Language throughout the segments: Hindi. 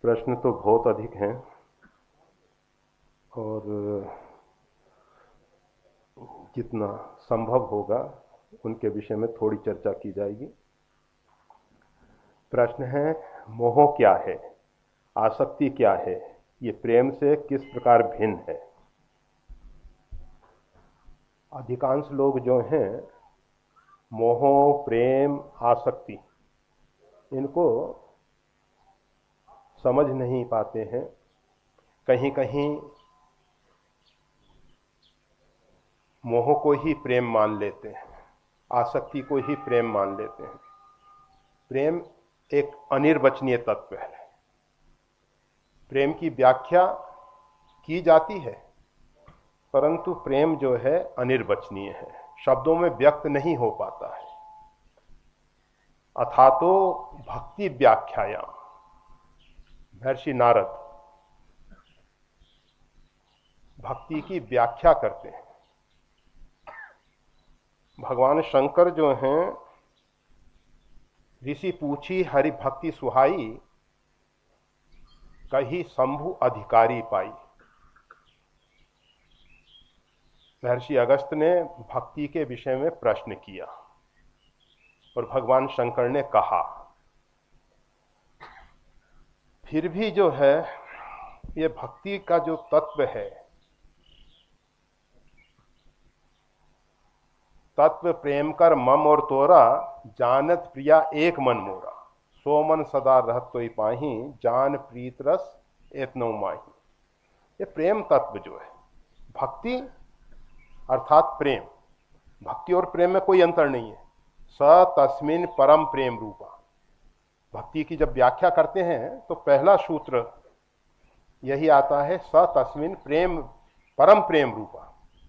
प्रश्न तो बहुत अधिक हैं और जितना संभव होगा उनके विषय में थोड़ी चर्चा की जाएगी। प्रश्न है, मोह क्या है, आसक्ति क्या है, ये प्रेम से किस प्रकार भिन्न है। अधिकांश लोग जो हैं मोह, प्रेम, आसक्ति इनको समझ नहीं पाते हैं। कहीं कहीं मोह को ही प्रेम मान लेते हैं, आसक्ति को ही प्रेम मान लेते हैं। प्रेम एक अनिर्वचनीय तत्व है। प्रेम की व्याख्या की जाती है, परंतु प्रेम जो है अनिर्वचनीय है, शब्दों में व्यक्त नहीं हो पाता है। अथातो भक्ति व्याख्याया, महर्षि नारद भक्ति की व्याख्या करते हैं। भगवान शंकर जो हैं, ऋषि पूछी हरि भक्ति सुहाई, कही शंभु अधिकारी पाई। महर्षि अगस्त ने भक्ति के विषय में प्रश्न किया और भगवान शंकर ने कहा। फिर भी जो है ये भक्ति का जो तत्व है, तत्व प्रेम कर मम और तोरा, जानत प्रिया एक मन मोरा, सो मन सदा रहत तोई पाही, जान प्रीत रस एतनो माही। ये प्रेम तत्व जो है, भक्ति अर्थात प्रेम, भक्ति और प्रेम में कोई अंतर नहीं है। स तस्मिन परम प्रेम रूपा। भक्ति की जब व्याख्या करते हैं तो पहला सूत्र यही आता है, स तस्मिन प्रेम परम प्रेम रूपा।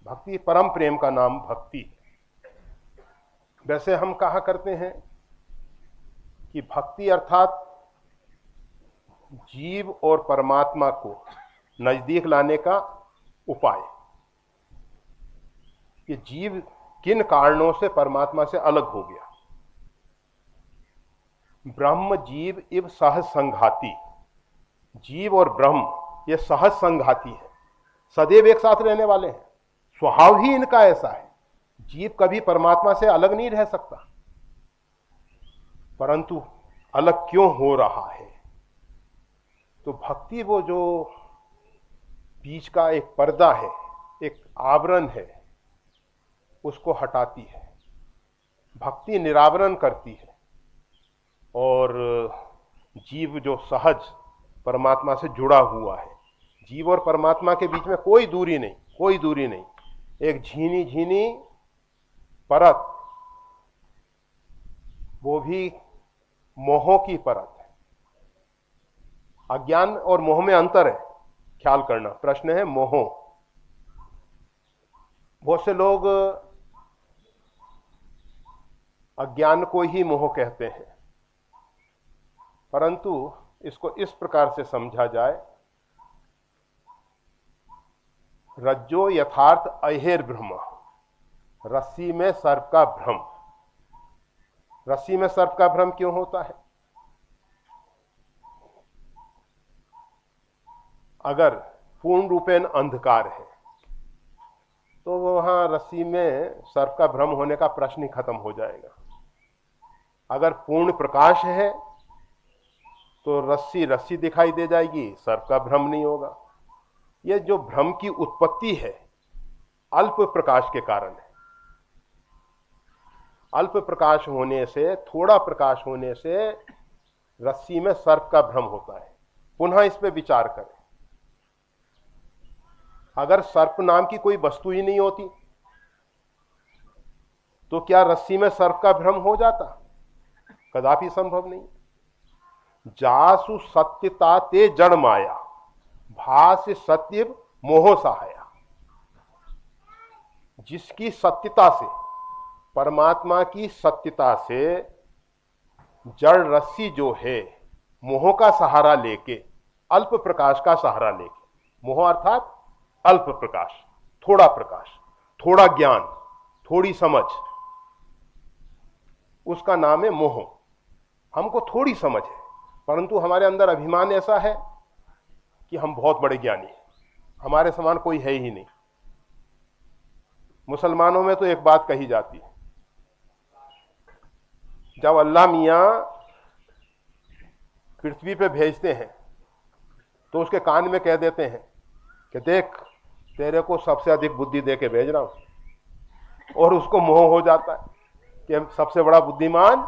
भक्ति परम प्रेम का नाम भक्ति। वैसे हम कहा करते हैं कि भक्ति अर्थात जीव और परमात्मा को नजदीक लाने का उपाय। कि जीव किन कारणों से परमात्मा से अलग हो गया। ब्रह्म जीव इव सहज संघाती। जीव और ब्रह्म ये सहज संघाती है, सदैव एक साथ रहने वाले हैं। स्वभाव ही इनका ऐसा है। जीव कभी परमात्मा से अलग नहीं रह सकता, परंतु अलग क्यों हो रहा है? तो भक्ति वो जो बीच का एक पर्दा है, एक आवरण है, उसको हटाती है। भक्ति निरावरण करती है और जीव जो सहज परमात्मा से जुड़ा हुआ है, जीव और परमात्मा के बीच में कोई दूरी नहीं, कोई दूरी नहीं। एक झीनी झीनी परत, वो भी मोह की परत है। अज्ञान और मोह में अंतर है, ख्याल करना। प्रश्न है मोह। बहुत से लोग अज्ञान को ही मोह कहते हैं, परंतु इसको इस प्रकार से समझा जाए, रज्जो यथार्थ अहेर भ्रम, रस्सी में सर्प का भ्रम। रस्सी में सर्प का भ्रम क्यों होता है? अगर पूर्ण रूपेण अंधकार है तो वहां रस्सी में सर्प का भ्रम होने का प्रश्न ही खत्म हो जाएगा। अगर पूर्ण प्रकाश है तो रस्सी रस्सी दिखाई दे जाएगी, सर्प का भ्रम नहीं होगा। यह जो भ्रम की उत्पत्ति है अल्प प्रकाश के कारण है। अल्प प्रकाश होने से, थोड़ा प्रकाश होने से रस्सी में सर्प का भ्रम होता है। पुनः इस पे विचार करें, अगर सर्प नाम की कोई वस्तु ही नहीं होती तो क्या रस्सी में सर्प का भ्रम हो जाता? कदापि संभव नहीं। जासु सत्यता ते जड़ माया, भास सत्य मोह सहाया। जिसकी सत्यता से, परमात्मा की सत्यता से जड़ रस्सी जो है मोह का सहारा लेके, अल्प प्रकाश का सहारा लेके, मोह अर्थात अल्प प्रकाश, थोड़ा ज्ञान, थोड़ी समझ, उसका नाम है मोह। हमको थोड़ी समझ है, परंतु हमारे अंदर अभिमान ऐसा है कि हम बहुत बड़े ज्ञानी हैं, हमारे समान कोई है ही नहीं। मुसलमानों में तो एक बात कही जाती है, जब अल्लाह मियां पृथ्वी पे भेजते हैं तो उसके कान में कह देते हैं कि देख, तेरे को सबसे अधिक बुद्धि दे के भेज रहा हूं, और उसको मोह हो जाता है कि सबसे बड़ा बुद्धिमान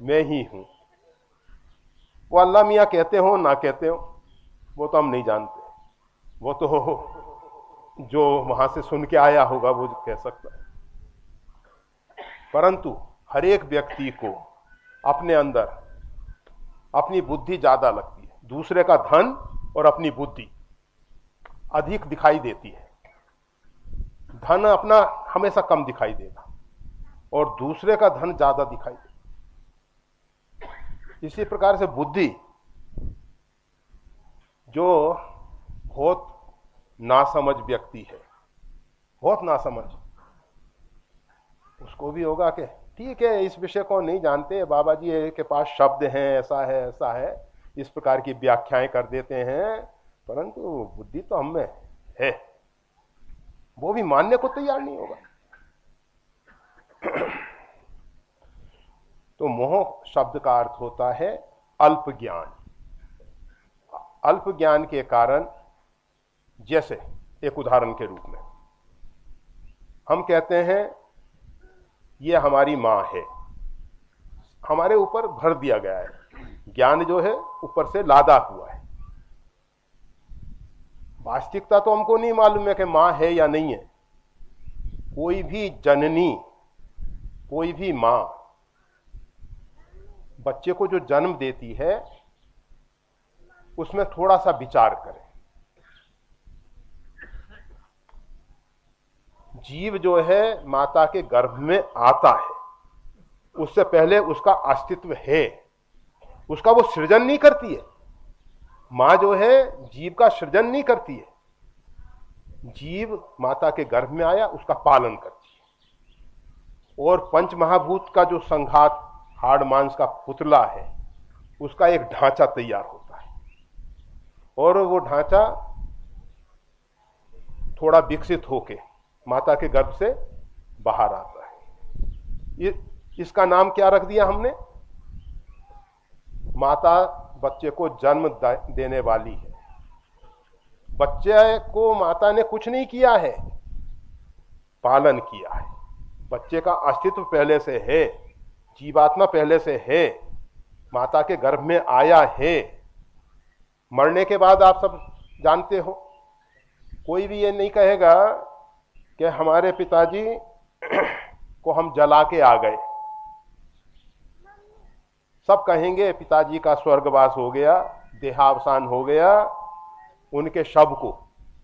मैं ही हूं। वो अल्लाह मियां कहते हो ना कहते हो वो तो हम नहीं जानते, वो तो जो वहां से सुन के आया होगा वो कह सकता है। परंतु हर एक व्यक्ति को अपने अंदर अपनी बुद्धि ज्यादा लगती है, दूसरे का धन और अपनी बुद्धि अधिक दिखाई देती है। धन अपना हमेशा कम दिखाई देगा और दूसरे का धन ज्यादा दिखाई देगा। इसी प्रकार से बुद्धि जो बहुत नासमझ व्यक्ति है, बहुत नासमझ, उसको भी होगा कि ठीक है, इस विषय को नहीं जानते, बाबा जी के पास शब्द हैं, ऐसा है ऐसा है, इस प्रकार की व्याख्याएं कर देते हैं, परंतु बुद्धि तो हम में है, वो भी मानने को तैयार नहीं होगा। तो मोह शब्द का अर्थ होता है अल्प ज्ञान। अल्प ज्ञान के कारण, जैसे एक उदाहरण के रूप में हम कहते हैं ये हमारी मां है, हमारे ऊपर भर दिया गया है, ज्ञान जो है ऊपर से लादा हुआ है। वास्तविकता तो हमको नहीं मालूम है कि मां है या नहीं है। कोई भी जननी, कोई भी मां बच्चे को जो जन्म देती है उसमें थोड़ा सा विचार करें। जीव जो है माता के गर्भ में आता है, उससे पहले उसका अस्तित्व है, उसका वो सृजन नहीं करती है। मां जो है जीव का सृजन नहीं करती है, जीव माता के गर्भ में आया, उसका पालन करती है। और पंच महाभूत का जो संघात, हाड़ मांस का पुतला है, उसका एक ढांचा तैयार होता है, और वो ढांचा थोड़ा विकसित होके माता के गर्भ से बाहर आता है। इसका नाम क्या रख दिया हमने? माता बच्चे को जन्म देने वाली है। बच्चे को माता ने कुछ नहीं किया है, पालन किया है। बच्चे का अस्तित्व पहले से है, जीवात्मा पहले से है, माता के गर्भ में आया है। मरने के बाद आप सब जानते हो, कोई भी ये नहीं कहेगा कि हमारे पिताजी को हम जला के आ गए। सब कहेंगे पिताजी का स्वर्गवास हो गया, देहावसान हो गया, उनके शव को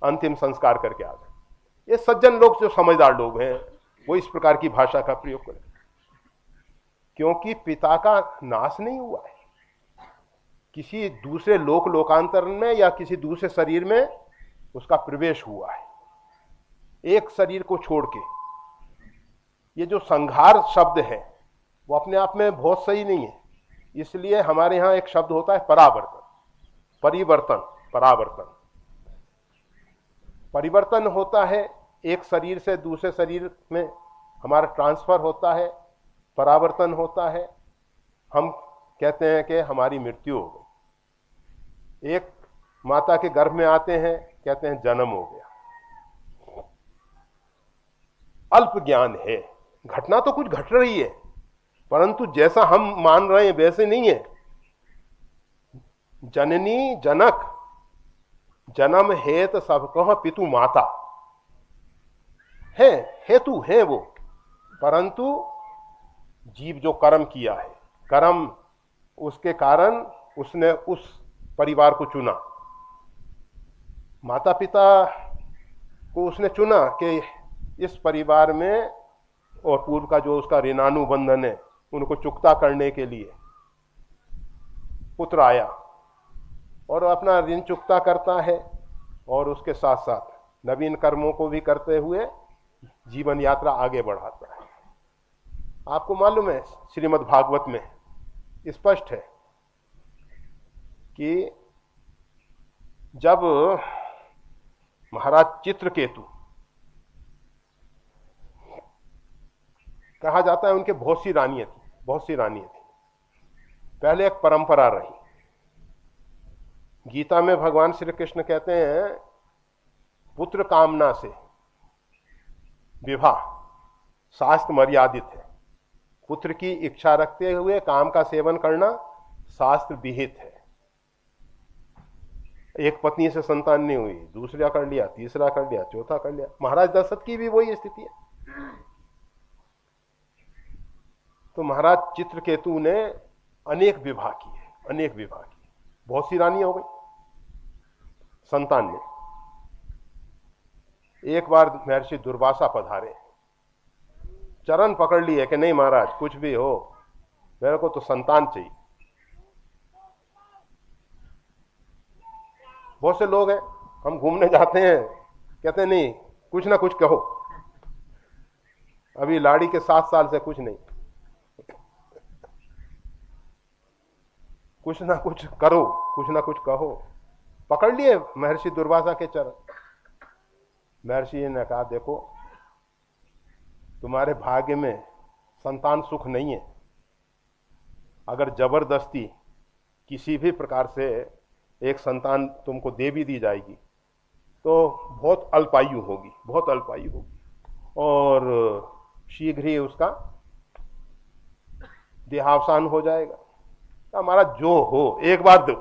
अंतिम संस्कार करके आ गए। ये सज्जन लोग, जो समझदार लोग हैं, वो इस प्रकार की भाषा का प्रयोग करें, क्योंकि पिता का नाश नहीं हुआ है। किसी दूसरे लोकांतर में या किसी दूसरे शरीर में उसका प्रवेश हुआ है, एक शरीर को छोड़ के। ये जो संघार शब्द है वो अपने आप में बहुत सही नहीं है, इसलिए हमारे यहां एक शब्द होता है परावर्तन, परिवर्तन, परावर्तन। परिवर्तन होता है, एक शरीर से दूसरे शरीर में हमारा ट्रांसफर होता है, परावर्तन होता है। हम कहते हैं कि हमारी मृत्यु हो गई। एक माता के गर्भ में आते हैं, कहते हैं जन्म हो गया। अल्प ज्ञान है, घटना तो कुछ घट रही है, परंतु जैसा हम मान रहे हैं वैसे नहीं है। जननी जनक, जन्म हेत सब कह पितु माता है, हेतु है वो, परंतु जीव जो कर्म किया है, कर्म उसके कारण उसने उस परिवार को चुना। माता पिता को उसने चुना कि इस परिवार में, और पूर्व का जो उसका ऋणानुबंधन है उनको चुकता करने के लिए पुत्र आया और अपना ऋण चुकता करता है, और उसके साथ साथ नवीन कर्मों को भी करते हुए जीवन यात्रा आगे बढ़ाता है। आपको मालूम है, श्रीमद् भागवत में स्पष्ट है कि जब महाराज चित्रकेतु, कहा जाता है उनके बहुत सी रानियां थी, बहुत सी रानियां थी। पहले एक परंपरा रही। गीता में भगवान श्री कृष्ण कहते हैं पुत्र कामना से विवाह शास्त्र मर्यादित है। पुत्र की इच्छा रखते हुए काम का सेवन करना शास्त्र विहित है। एक पत्नी से संतान नहीं हुई, दूसरा कर लिया, तीसरा कर लिया, चौथा कर लिया। महाराज दशरथ की भी वही स्थिति है। तो महाराज चित्रकेतु ने अनेक विवाह किए, अनेक विवाह किए, बहुत सी रानी हो गई संतान में। एक बार महर्षि दुर्वासा पधारे, चरण पकड़ लिए कि नहीं महाराज कुछ भी हो, मेरे को तो संतान चाहिए। बहुत से लोग हैं, हम घूमने जाते हैं, कहते हैं नहीं कुछ ना कुछ कहो, अभी लाड़ी के 7 साल से कुछ नहीं, कुछ ना कुछ करो, कुछ ना कुछ कहो। पकड़ लिए महर्षि दुर्वासा के चरण। महर्षि ने कहा देखो तुम्हारे भाग्य में संतान सुख नहीं है। अगर जबरदस्ती किसी भी प्रकार से एक संतान तुमको दे भी दी जाएगी तो बहुत अल्पायु होगी, बहुत अल्पायु होगी, और शीघ्र ही उसका देहावसान हो जाएगा। हमारा जो हो एक बार दो,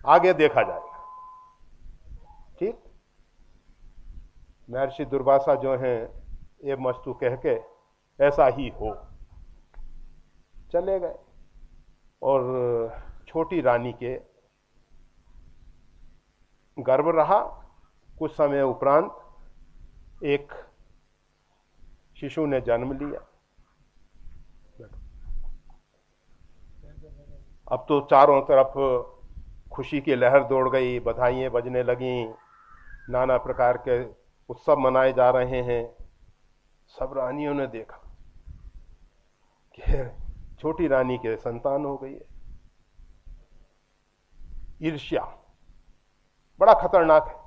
आगे देखा जाएगा। ठीक। महर्षि दुर्वासा जो हैं ये मस्तु कह के ऐसा ही हो चले गए। और छोटी रानी के गर्भ रहा। कुछ समय उपरांत एक शिशु ने जन्म लिया। अब तो चारों तरफ खुशी की लहर दौड़ गई, बधाइयां बजने लगी, नाना प्रकार के उत्सव मनाए जा रहे हैं। सब रानियों ने देखा कि छोटी रानी के संतान हो गई है। ईर्ष्या बड़ा खतरनाक है।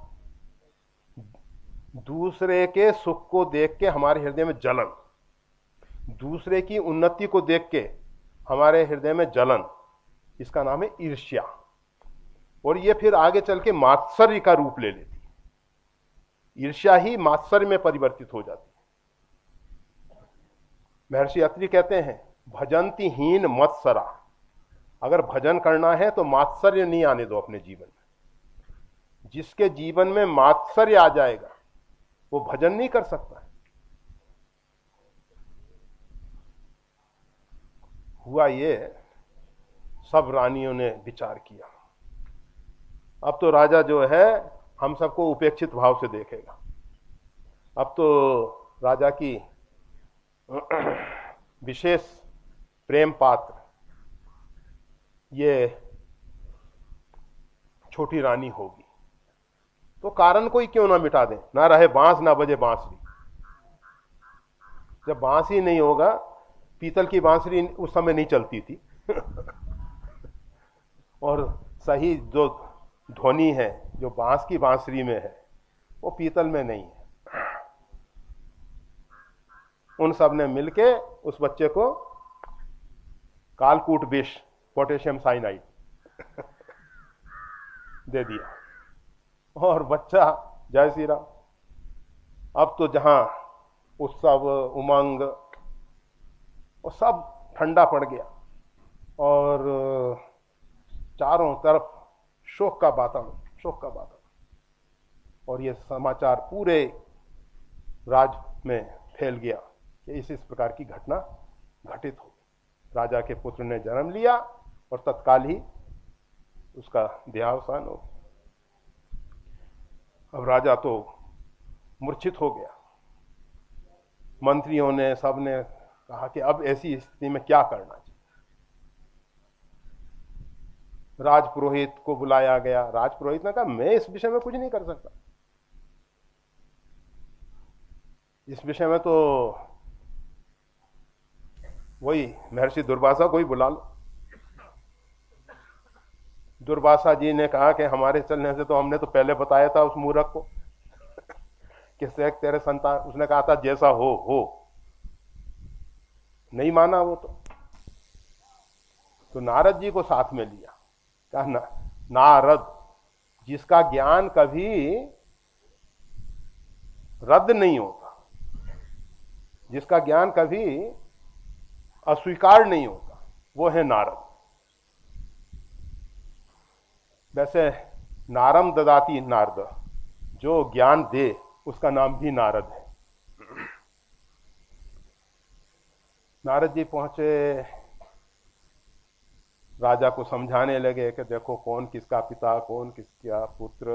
दूसरे के सुख को देख के हमारे हृदय में जलन, दूसरे की उन्नति को देख के हमारे हृदय में जलन, इसका नाम है ईर्ष्या। और ये फिर आगे चल के मात्सर्य का रूप ले लेती है। ईर्ष्या ही मात्सर्य में परिवर्तित हो जाती है। महर्षि अत्रि कहते हैं भजंती हीन मत्सरा। अगर भजन करना है तो मात्सर्य नहीं आने दो अपने जीवन में। जिसके जीवन में मात्सर्य आ जाएगा वो भजन नहीं कर सकता है। हुआ ये, सब रानियों ने विचार किया। अब तो राजा जो है हम सबको उपेक्षित भाव से देखेगा। अब तो राजा की विशेष प्रेम पात्र ये छोटी रानी होगी। तो कारण कोई क्यों ना मिटा दें, ना रहे बांस ना बजे बांसुरी। जब बांस ही नहीं होगा, पीतल की बांसुरी उस समय नहीं चलती थी और सही जो ध्वनि है जो बांस की बांसुरी में है वो पीतल में नहीं है। उन सब ने मिलके उस बच्चे को कालकूट विष, पोटेशियम साइनाइड दे दिया और बच्चा जय श्री राम। अब तो जहां उत्सव उमंग वो सब ठंडा पड़ गया और चारों तरफ शोक का वातावरण, शोक का वातावरण। और ये समाचार पूरे राज में फैल गया कि इस प्रकार की घटना घटित हो। राजा के पुत्र ने जन्म लिया और तत्काल ही उसका देहावसान हो। अब राजा तो मूर्छित हो गया। मंत्रियों ने, सब ने कहा कि अब ऐसी स्थिति में क्या करना चाहिए। राजपुरोहित को बुलाया गया। राजपुरोहित ने कहा मैं इस विषय में कुछ नहीं कर सकता, इस विषय में तो वही महर्षि दुर्वासा को ही बुला लो। दुर्वासा जी ने कहा कि हमारे चलने से तो हमने तो पहले बताया था उस मूर्ख को कि शेख तेरे संतान, उसने कहा था जैसा हो, नहीं माना वो तो नारद जी को साथ में लिया। कहा नारद जिसका ज्ञान कभी रद्द नहीं होता, जिसका ज्ञान कभी अस्वीकार नहीं होता, वो है नारद। वैसे नारम ददाती नारद, जो ज्ञान दे उसका नाम भी नारद है। नारद जी पहुंचे, राजा को समझाने लगे कि देखो कौन किसका पिता, कौन किसका पुत्र,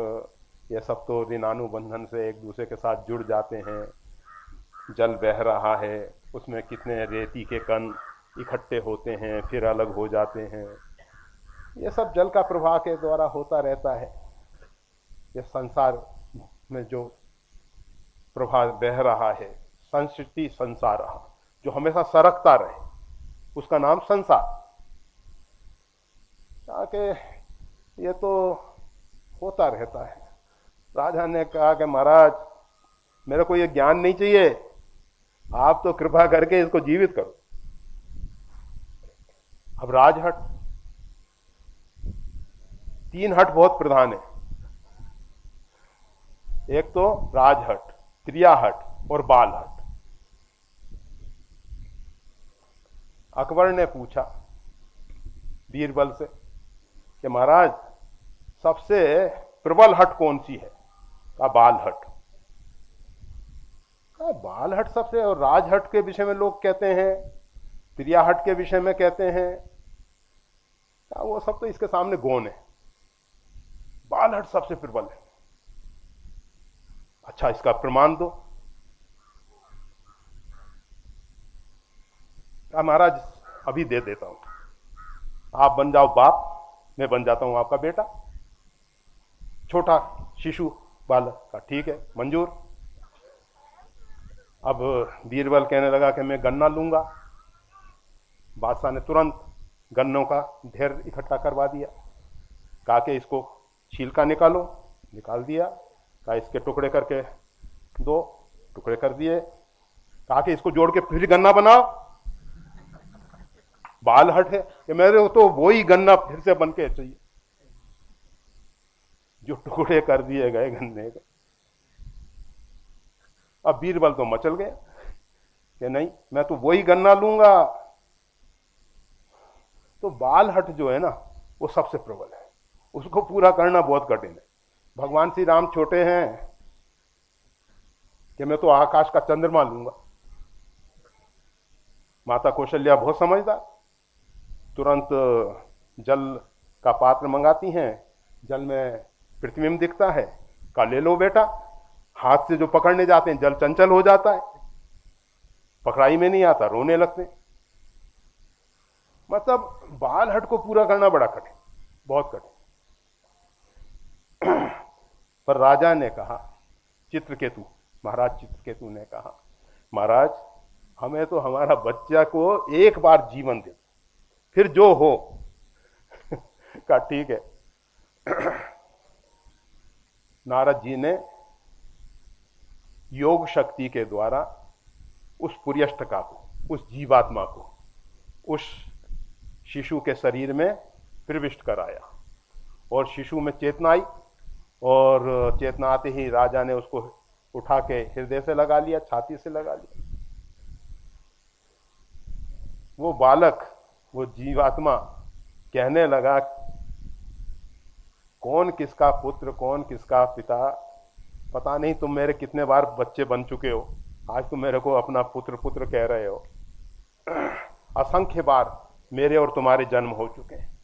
ये सब तो ऋणानुबंधन से एक दूसरे के साथ जुड़ जाते हैं। जल बह रहा है, उसमें कितने रेती के कण इकट्ठे होते हैं फिर अलग हो जाते हैं, ये सब जल का प्रवाह के द्वारा होता रहता है। ये संसार में जो प्रवाह बह रहा है, संस्कृति संसार जो हमेशा सरकता रहे, उसका नाम संसार। ताकि ये तो होता रहता है। राजा ने कहा कि महाराज मेरे को ये ज्ञान नहीं चाहिए, आप तो कृपा करके इसको जीवित करो। अब राजहट, 3 हट बहुत प्रधान है, एक तो राजहट, क्रियाहट और बालहट। अकबर ने पूछा बीरबल से कि महाराज सबसे प्रबल हट कौन सी है? कहा बालहट। कहा बालहट सबसे, और राजहट के विषय में लोग कहते हैं, क्रियाहट के विषय में कहते हैं, कहा वो सब तो इसके सामने गौण है, बालहट सबसे प्रबल है। अच्छा इसका प्रमाण दो। कहा महाराज अभी दे देता हूं, आप बन जाओ बाप, मैं बन जाता हूं आपका बेटा, छोटा शिशु बालक। का ठीक है मंजूर। अब बीरबल कहने लगा कि मैं गन्ना लूंगा। बादशाह ने तुरंत गन्नों का ढेर इकट्ठा करवा दिया। कहा कि इसको छिलका निकालो, निकाल दिया। कहा इसके टुकड़े करके 2 टुकड़े कर दिए। कहा कि इसको जोड़ के फिर गन्ना बनाओ। बालहट है कि मेरे तो वही गन्ना फिर से बन के चाहिए, जो टुकड़े कर दिए गए गन्ने के। अब बीरबल तो मचल गया कि नहीं मैं तो वही गन्ना लूंगा। तो बालहट जो है ना वो सबसे प्रबल है, उसको पूरा करना बहुत कठिन है। भगवान श्री राम छोटे हैं कि मैं तो आकाश का चंद्रमा लूंगा। माता कौशल्या बहुत समझदार, तुरंत जल का पात्र मंगाती हैं, जल में प्रतिबिंब दिखता है। का ले लो बेटा। हाथ से जो पकड़ने जाते हैं जल चंचल हो जाता है, पकड़ाई में नहीं आता, रोने लगते हैं। मतलब बालहट को पूरा करना बड़ा कठिन, बहुत कठिन। पर राजा ने कहा, चित्रकेतु, महाराज चित्रकेतु ने कहा महाराज हमें तो हमारा बच्चा को एक बार जीवन दे, फिर जो हो। कहा ठीक है। नारद जी ने योग शक्ति के द्वारा उस पुर्यष्टका को, उस जीवात्मा को उस शिशु के शरीर में प्रविष्ट कराया, और शिशु में चेतना आई, और चेतना आते ही राजा ने उसको उठा के हृदय से लगा लिया, छाती से लगा लिया। वो बालक, वो जीवात्मा कहने लगा कौन किसका पुत्र, कौन किसका पिता, पता नहीं तुम मेरे कितने बार बच्चे बन चुके हो, आज तुम मेरे को अपना पुत्र पुत्र कह रहे हो। असंख्य बार मेरे और तुम्हारे जन्म हो चुके हैं,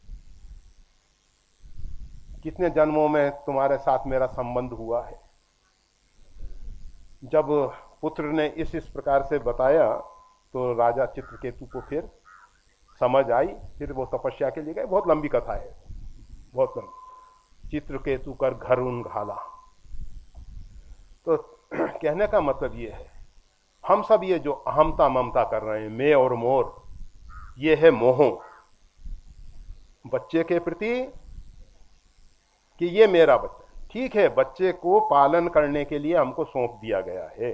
कितने जन्मों में तुम्हारे साथ मेरा संबंध हुआ है। जब पुत्र ने इस प्रकार से बताया तो राजा चित्रकेतु को फिर समझ आई, फिर वो तपस्या के लिए गए। बहुत लंबी कथा है, बहुत लंबी। चित्रकेतु कर घर उन घाला। तो कहने का मतलब ये है, हम सब ये जो अहमता ममता कर रहे हैं, मैं और मोर, ये है मोह बच्चे के प्रति, कि ये मेरा बच्चा। ठीक है, बच्चे को पालन करने के लिए हमको सौंप दिया गया है।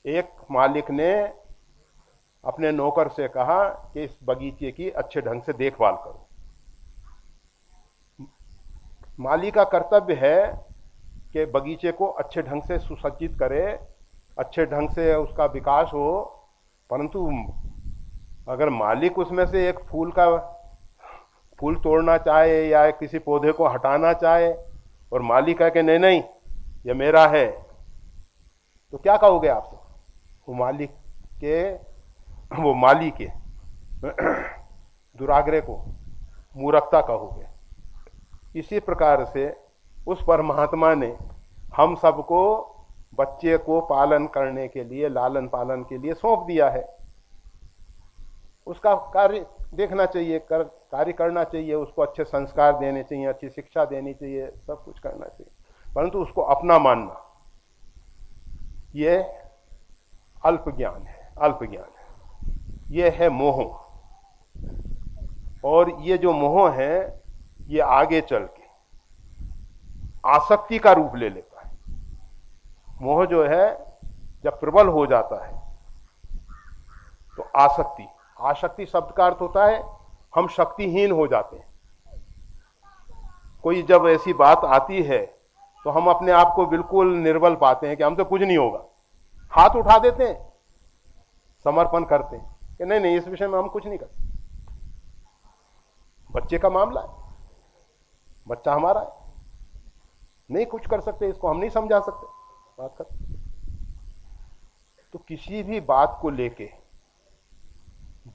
एक मालिक ने अपने नौकर से कहा कि इस बगीचे की अच्छे ढंग से देखभाल करो। मालिक का कर्तव्य है कि बगीचे को अच्छे ढंग से सुसज्जित करे, अच्छे ढंग से उसका विकास हो। परंतु अगर मालिक उसमें से एक फूल तोड़ना चाहे या किसी पौधे को हटाना चाहे और मालिक कहे कि नहीं नहीं ये मेरा है, तो क्या कहोगे आप सब? वो माली के दुराग्रह को मूर्खता कहोगे। इसी प्रकार से उस परमात्मा ने हम सबको बच्चे को पालन करने के लिए, लालन पालन के लिए सौंप दिया है। उसका कार्य देखना चाहिए, कार्य करना चाहिए, उसको अच्छे संस्कार देने चाहिए, अच्छी शिक्षा देनी चाहिए, सब कुछ करना चाहिए। परंतु उसको अपना मानना ये अल्प ज्ञान है, अल्प ज्ञान है। ये है मोह। और ये जो मोह है ये आगे चल के आसक्ति का रूप ले लेता है। मोह जो है जब प्रबल हो जाता है तो आसक्ति शब्द का अर्थ होता है हम शक्तिहीन हो जाते हैं। कोई जब ऐसी बात आती है तो हम अपने आप को बिल्कुल निर्बल पाते हैं कि हमसे कुछ नहीं होगा, हाथ उठा देते हैं, समर्पण करते हैं कि नहीं नहीं इस विषय में हम कुछ नहीं कर सकते। बच्चे का मामला है, बच्चा हमारा है, नहीं कुछ कर सकते, इसको हम नहीं समझा सकते, बात कर। तो किसी भी बात को लेके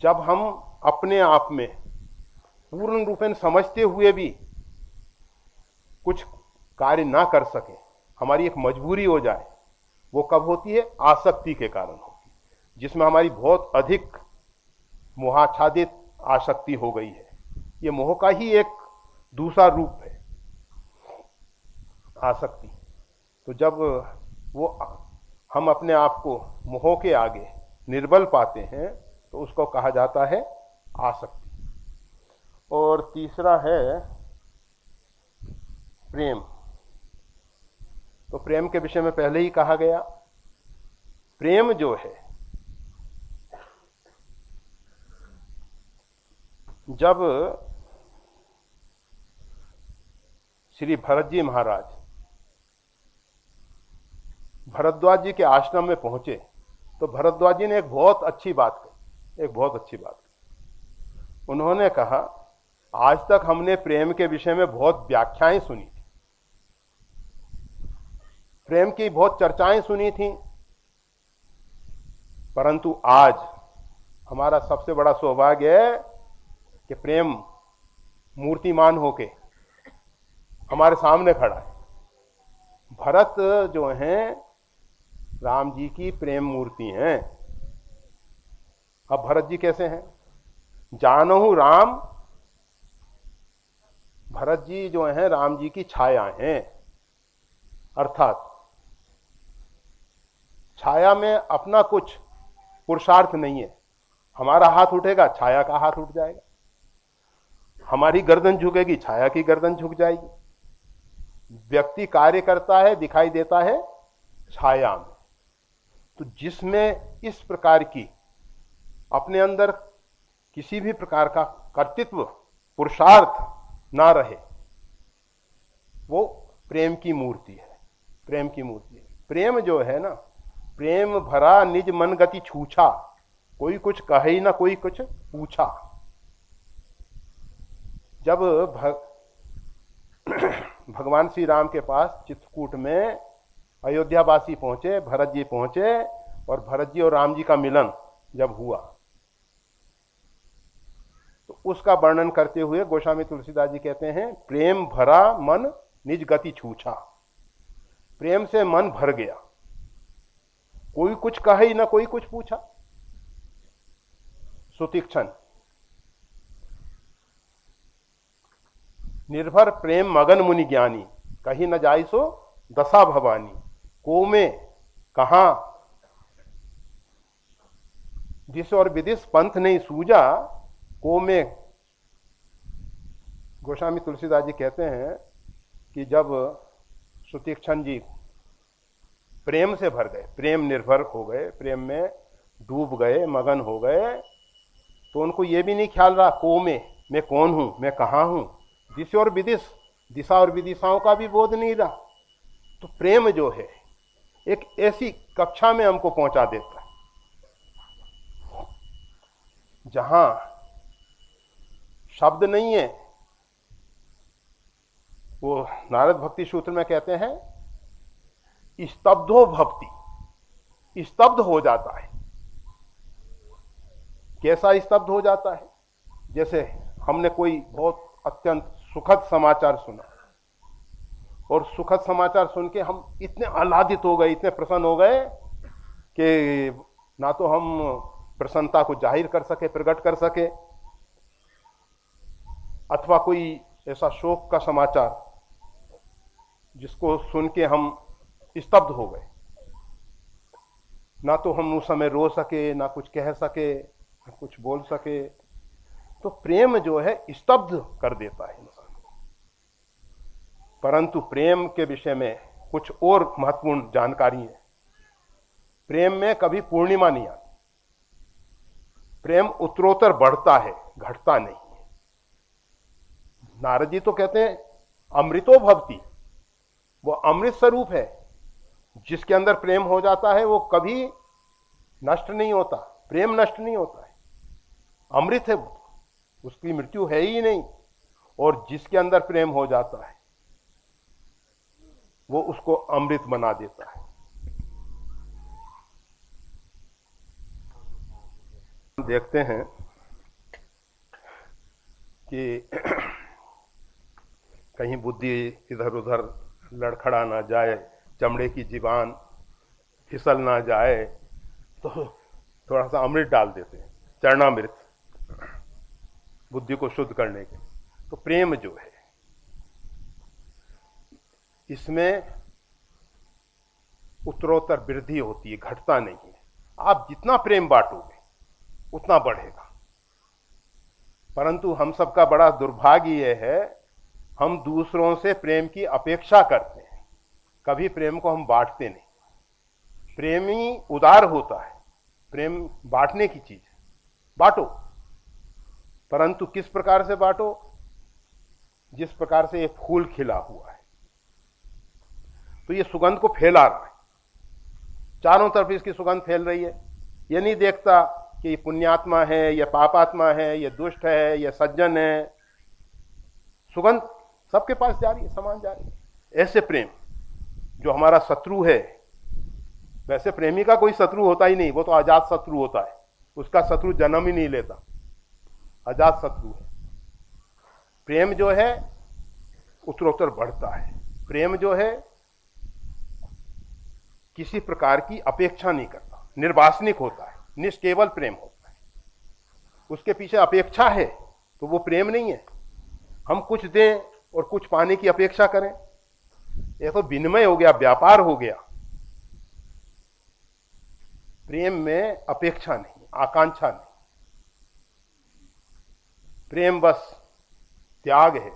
जब हम अपने आप में पूर्ण रूपेण समझते हुए भी कुछ कार्य ना कर सके, हमारी एक मजबूरी हो जाए, वो कब होती है? आसक्ति के कारण होती है, जिसमें हमारी बहुत अधिक मोहाच्छादित आसक्ति हो गई है। ये मोह का ही एक दूसरा रूप है आसक्ति। तो जब वो हम अपने आप को मोह के आगे निर्बल पाते हैं तो उसको कहा जाता है आसक्ति। और तीसरा है प्रेम। तो प्रेम के विषय में पहले ही कहा गया। प्रेम जो है, जब श्री भरत जी महाराज भरद्वाज जी के आश्रम में पहुंचे तो भरद्वाज जी ने एक बहुत अच्छी बात कही। उन्होंने कहा, आज तक हमने प्रेम के विषय में बहुत व्याख्याएं सुनी थी, प्रेम की बहुत चर्चाएं सुनी थी, परंतु आज हमारा सबसे बड़ा सौभाग्य है कि प्रेम मूर्तिमान होके हमारे सामने खड़ा है। भरत जो हैं राम जी की प्रेम मूर्ति हैं। अब भरत जी कैसे हैं? जानहु राम, भरत जी जो हैं राम जी की छाया हैं। अर्थात छाया में अपना कुछ पुरुषार्थ नहीं है। हमारा हाथ उठेगा, छाया का हाथ उठ जाएगा, हमारी गर्दन झुकेगी, छाया की गर्दन झुक जाएगी। व्यक्ति कार्य करता है, दिखाई देता है छाया में। तो जिसमें इस प्रकार की अपने अंदर किसी भी प्रकार का कर्तृत्व, पुरुषार्थ ना रहे, वो प्रेम की मूर्ति है। प्रेम की मूर्ति है। प्रेम जो है ना, प्रेम भरा निज मन गति छूछा, कोई कुछ कहे ना कोई कुछ पूछा। जब भगवान श्री राम के पास चित्रकूट में अयोध्यावासी पहुंचे, भरत जी पहुंचे, और भरत जी और राम जी का मिलन जब हुआ तो उसका वर्णन करते हुए गोस्वामी तुलसीदास जी कहते हैं, प्रेम भरा मन निज गति छूछा। प्रेम से मन भर गया, कोई कुछ कहे ना कोई कुछ पूछा। सुतीक्षण, निर्भर प्रेम मगन मुनि ज्ञानी, कहीं न जाई सो दशा भवानी, को में कहां दिस और विदिश पंथ नहीं सूझा, को में। गोस्वामी तुलसीदास जी कहते हैं कि जब सुतीक्षण जी प्रेम से भर गए, प्रेम निर्भर हो गए, प्रेम में डूब गए, मगन हो गए, तो उनको ये भी नहीं ख्याल रहा को मैं कौन हूं, मैं कहां हूं, दिशा और विदिश, दिशा और विदिशाओं का भी बोध नहीं रहा। तो प्रेम जो है एक ऐसी कक्षा में हमको पहुंचा देता है जहां शब्द नहीं है। वो नारद भक्ति सूत्र में कहते हैं स्तब्धो भक्ति, स्तब्ध हो जाता है। कैसा स्तब्ध हो जाता है? जैसे हमने कोई बहुत अत्यंत सुखद समाचार सुना, और सुखद समाचार सुन के हम इतने आह्लादित हो गए, इतने प्रसन्न हो गए कि ना तो हम प्रसन्नता को जाहिर कर सके, प्रकट कर सके, अथवा कोई ऐसा शोक का समाचार जिसको सुन के हम स्तब्ध हो गए, ना तो हम उस समय रो सके, ना कुछ कह सके, ना कुछ बोल सके। तो प्रेम जो है स्तब्ध कर देता है इंसान को। परंतु प्रेम के विषय में कुछ और महत्वपूर्ण जानकारी है। प्रेम में कभी पूर्णिमा नहीं आती। प्रेम उत्तरोत्तर बढ़ता है, घटता नहीं है। नारद जी तो कहते हैं अमृतो भवति, वो अमृत स्वरूप है। जिसके अंदर प्रेम हो जाता है वो कभी नष्ट नहीं होता, प्रेम नष्ट नहीं होता है, अमृत है वो, उसकी मृत्यु है ही नहीं। और जिसके अंदर प्रेम हो जाता है वो उसको अमृत बना देता है। देखते हैं कि कहीं बुद्धि इधर उधर लड़खड़ा ना जाए, चमड़े की जीवान फिसल ना जाए, तो थोड़ा सा अमृत डाल देते हैं, चरणामृत, बुद्धि को शुद्ध करने के। तो प्रेम जो है इसमें उत्तरोत्तर वृद्धि होती है, घटता नहीं है। आप जितना प्रेम बांटोगे उतना बढ़ेगा। परंतु हम सबका बड़ा दुर्भाग्य यह है, हम दूसरों से प्रेम की अपेक्षा करते हैं, कभी प्रेम को हम बांटते नहीं। प्रेमी उदार होता है, प्रेम बांटने की चीज है, बांटो। परंतु किस प्रकार से बांटो? जिस प्रकार से ये फूल खिला हुआ है, तो ये सुगंध को फैला रहा है, चारों तरफ इसकी सुगंध फैल रही है। ये नहीं देखता कि ये पुण्यात्मा है, ये पापात्मा है, ये दुष्ट है, ये सज्जन है, सुगंध सबके पास जा रही है, समान जा रही है। ऐसे प्रेम जो हमारा शत्रु है, वैसे प्रेमी का कोई शत्रु होता ही नहीं, वो तो अजात शत्रु होता है, उसका शत्रु जन्म ही नहीं लेता, अजात शत्रु है। प्रेम जो है उत्तरोत्तर बढ़ता है। प्रेम जो है किसी प्रकार की अपेक्षा नहीं करता, निर्वासनिक होता है, निष्केवल प्रेम होता है। उसके पीछे अपेक्षा है तो वो प्रेम नहीं है। हम कुछ दें और कुछ पाने की अपेक्षा करें, यह तो विनिमय हो गया, व्यापार हो गया। प्रेम में अपेक्षा नहीं, आकांक्षा नहीं। प्रेम बस त्याग है,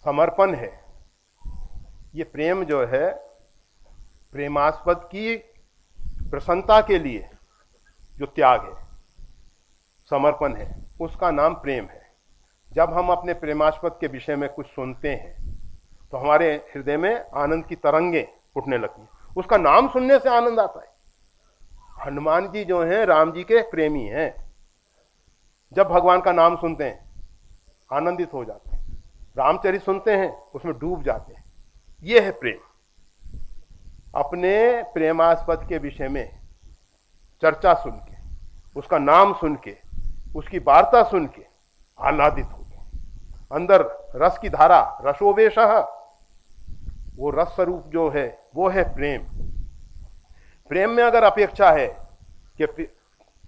समर्पण है। ये प्रेम जो है प्रेमास्पद की प्रसन्नता के लिए जो त्याग है, समर्पण है, उसका नाम प्रेम है। जब हम अपने प्रेमास्पद के विषय में कुछ सुनते हैं तो हमारे हृदय में आनंद की तरंगें उठने लगती हैं, उसका नाम सुनने से आनंद आता है। हनुमान जी जो हैं राम जी के प्रेमी हैं, जब भगवान का नाम सुनते हैं आनंदित हो जाते हैं, रामचरित सुनते हैं उसमें डूब जाते हैं। यह है प्रेम। अपने प्रेमास्पद के विषय में चर्चा सुन के, उसका नाम सुन के, उसकी वार्ता सुन के आह्लादित हो गए। अंदर रस की धारा, रसोवेशः, वो रस स्वरूप जो है वो है प्रेम। प्रेम में अगर अपेक्षा है कि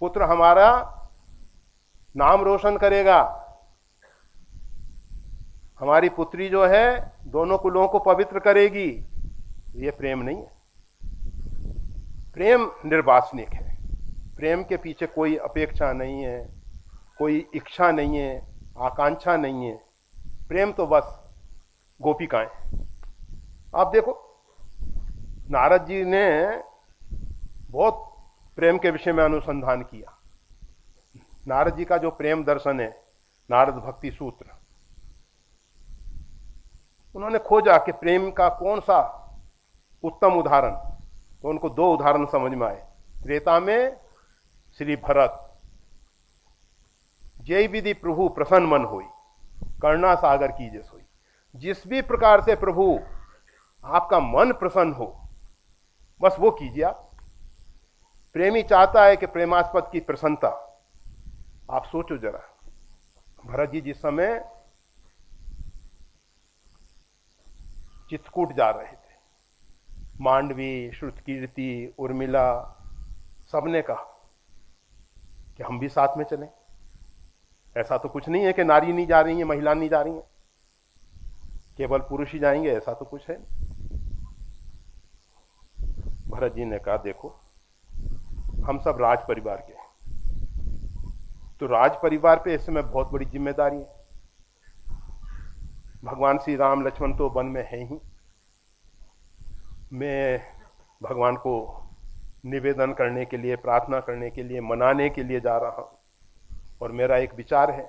पुत्र हमारा नाम रोशन करेगा, हमारी पुत्री जो है दोनों कुलों को पवित्र करेगी, ये प्रेम नहीं है। प्रेम निर्वासनिक है। प्रेम के पीछे कोई अपेक्षा नहीं है, कोई इच्छा नहीं है, आकांक्षा नहीं है। प्रेम तो बस गोपिकाएं। आप देखो, नारद जी ने बहुत प्रेम के विषय में अनुसंधान किया। नारद जी का जो प्रेम दर्शन है, नारद भक्ति सूत्र, उन्होंने खोजा कि प्रेम का कौन सा उत्तम उदाहरण। तो उनको दो उदाहरण समझ में आए। त्रेता में श्री भरत, जय विधि प्रभु प्रसन्न मन होई, करुणा सागर कीजे सोई। जिस भी प्रकार से प्रभु आपका मन प्रसन्न हो, बस वो कीजिए आप। प्रेमी चाहता है कि प्रेमास्पद की प्रसन्नता। आप सोचो जरा, भरत जी जिस समय चित्रकूट जा रहे थे, मांडवी, श्रुतकीर्ति, उर्मिला, सबने कहा कि हम भी साथ में चलें। ऐसा तो कुछ नहीं है कि नारी नहीं जा रही है, महिला नहीं जा रही है, केवल पुरुष ही जाएंगे, ऐसा तो कुछ है। भरत जी ने कहा देखो, हम सब राज परिवार के हैं, तो राज परिवार पे इस समय बहुत बड़ी जिम्मेदारी है। भगवान श्री राम लक्ष्मण तो वन में है ही। मैं भगवान को निवेदन करने के लिए, प्रार्थना करने के लिए, मनाने के लिए जा रहा हूं। और मेरा एक विचार है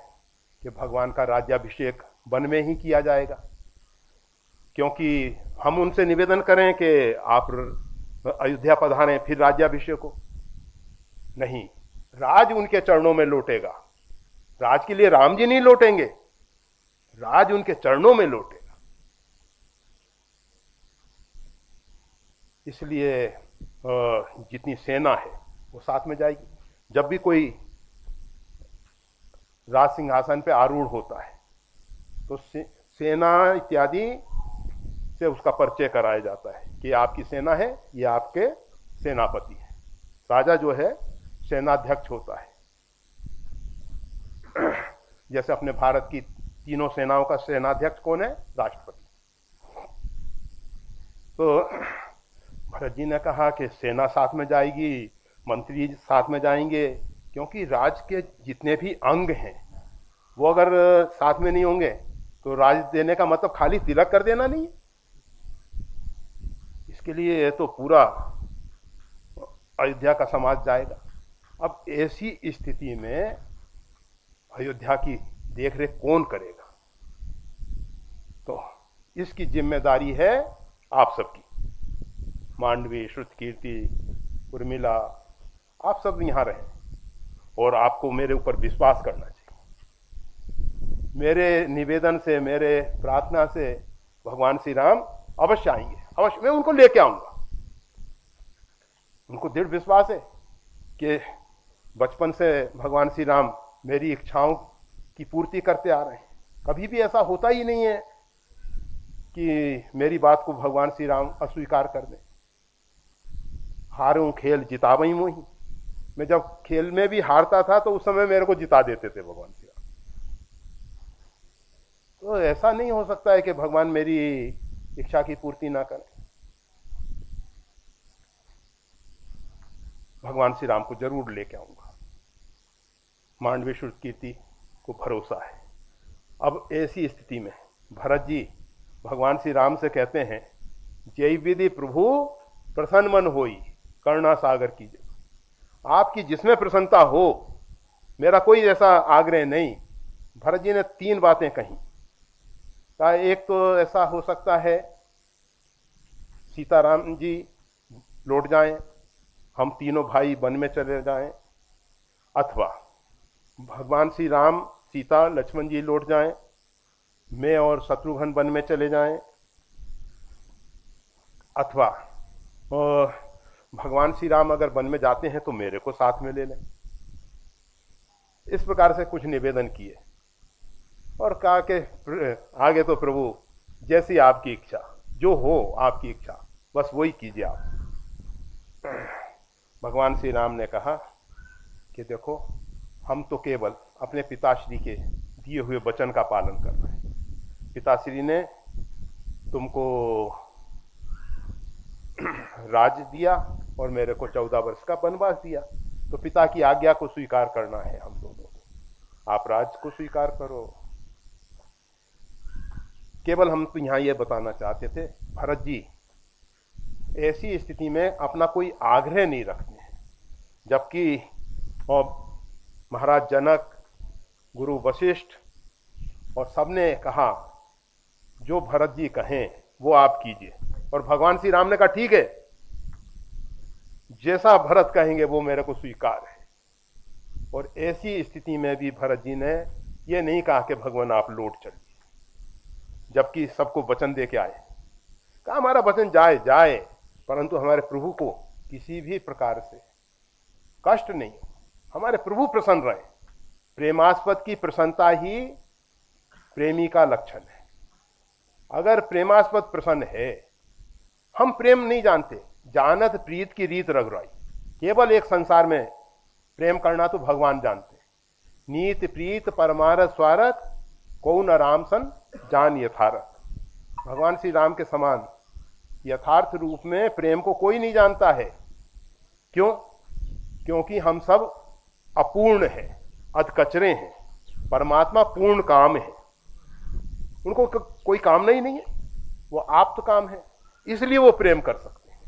कि भगवान का राज्याभिषेक वन में ही किया जाएगा, क्योंकि हम उनसे निवेदन करें कि आप अयोध्या पधारें फिर राज्याभिषेक हो, नहीं, राज उनके चरणों में लौटेगा। राज के लिए राम जी नहीं लौटेंगे, राज उनके चरणों में लौटेगा। इसलिए जितनी सेना है वो साथ में जाएगी। जब भी कोई राज सिंहासन पे आरूढ़ होता है तो सेना इत्यादि से उसका परिचय कराया जाता है कि आपकी सेना है, ये आपके सेनापति है। राजा जो है सेनाध्यक्ष होता है। जैसे अपने भारत की तीनों सेनाओं का सेनाध्यक्ष कौन है? राष्ट्रपति। तो भरत जी ने कहा कि सेना साथ में जाएगी, मंत्री साथ में जाएंगे, क्योंकि राज के जितने भी अंग हैं वो अगर साथ में नहीं होंगे तो राज देने का मतलब खाली तिलक कर देना नहीं है। इसके लिए तो पूरा अयोध्या का समाज जाएगा। अब ऐसी स्थिति में अयोध्या की देखरेख कौन करेगा? तो इसकी जिम्मेदारी है आप सबकी। मांडवी, श्रुतकीर्ति, उर्मिला, आप सब यहां रहें और आपको मेरे ऊपर विश्वास करना चाहिए। मेरे निवेदन से, मेरे प्रार्थना से भगवान श्री राम अवश्य आएंगे, अवश्य मैं उनको लेके आऊंगा। उनको दृढ़ विश्वास है कि बचपन से भगवान श्री राम मेरी इच्छाओं की पूर्ति करते आ रहे हैं। कभी भी ऐसा होता ही नहीं है कि मेरी बात को भगवान श्री राम अस्वीकार कर दें। हारूं खेल जितावई मोही। मैं जब खेल में भी हारता था तो उस समय मेरे को जिता देते थे भगवान श्री राम। तो ऐसा नहीं हो सकता है कि भगवान मेरी इच्छा की पूर्ति ना करें। भगवान श्री राम को जरूर लेके आऊंगा। मांडवी श्रुतकीर्ति को भरोसा है। अब ऐसी स्थिति में भरत जी भगवान श्री राम से कहते हैं, जय विधि प्रभु प्रसन्न मन होई, करुणा सागर कीजिए। आपकी जिसमें प्रसन्नता हो, मेरा कोई ऐसा आग्रह नहीं। भरत जी ने तीन बातें कही। एक तो ऐसा हो सकता है सीताराम जी लौट जाएं, हम तीनों भाई वन में चले जाएं, अथवा भगवान श्री राम, सीता, लक्ष्मण जी लौट जाएं, मैं और शत्रुघ्न वन में चले जाएं, अथवा भगवान श्री राम अगर वन में जाते हैं तो मेरे को साथ में ले लें। इस प्रकार से कुछ निवेदन किए और कहा कि आगे तो प्रभु जैसी आपकी इच्छा, जो हो आपकी इच्छा, बस वही कीजिए आप। भगवान श्री राम ने कहा कि देखो, हम तो केवल अपने पिताश्री के दिए हुए वचन का पालन कर रहे हैं। पिताश्री ने तुमको राज दिया और मेरे को 14 वर्ष का वनवास दिया, तो पिता की आज्ञा को स्वीकार करना है हम दोनों को। आप राज को स्वीकार करो। केवल हम तो यहाँ ये बताना चाहते थे, भरत जी ऐसी स्थिति में अपना कोई आग्रह नहीं रखते हैं, जबकि और महाराज जनक, गुरु वशिष्ठ और सबने कहा जो भरत जी कहें वो आप कीजिए, और भगवान श्री राम ने कहा ठीक है, जैसा भरत कहेंगे वो मेरे को स्वीकार है। और ऐसी स्थिति में भी भरत जी ने ये नहीं कहा कि भगवान आप लौट चलिए, जबकि सबको वचन दे के आए, कहा हमारा वचन जाए जाए, परंतु हमारे प्रभु को किसी भी प्रकार से कष्ट नहीं हो, हमारे प्रभु प्रसन्न रहे। प्रेमास्पद की प्रसन्नता ही प्रेमी का लक्षण है। अगर प्रेमास्पद प्रसन्न है, हम प्रेम नहीं जानते, जानत प्रीत की रीत रघुराई, केवल एक संसार में प्रेम करना तो भगवान जानते। नीत प्रीत परमारथ स्वारथ, कौन राम सन जान यथारथ। भगवान श्री राम के समान यथार्थ रूप में प्रेम को कोई नहीं जानता है। क्यों? क्योंकि हम सब अपूर्ण हैं, अधकचरे हैं, परमात्मा पूर्ण काम है, उनको कोई काम नहीं है, वो आप्त काम है, इसलिए वो प्रेम कर सकते हैं।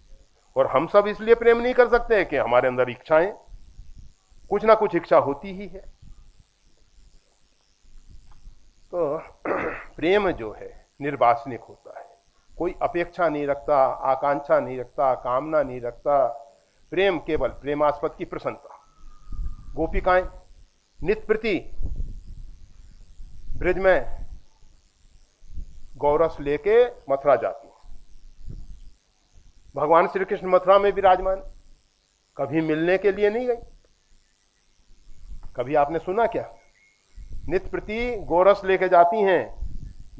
और हम सब इसलिए प्रेम नहीं कर सकते हैं कि हमारे अंदर इच्छाएं, कुछ ना कुछ इच्छा होती ही है। तो प्रेम जो है निर्वासनिक होता है, कोई अपेक्षा नहीं रखता, आकांक्षा नहीं रखता, कामना नहीं रखता। प्रेम केवल प्रेमास्पद की प्रसन्नता। गोपिकाएं नित्य प्रति ब्रज में गौरस लेके मथुरा जाती हैं। भगवान श्री कृष्ण मथुरा में विराजमान, कभी मिलने के लिए नहीं गई। कभी आपने सुना क्या? नित्य प्रति गौरस लेके जाती हैं,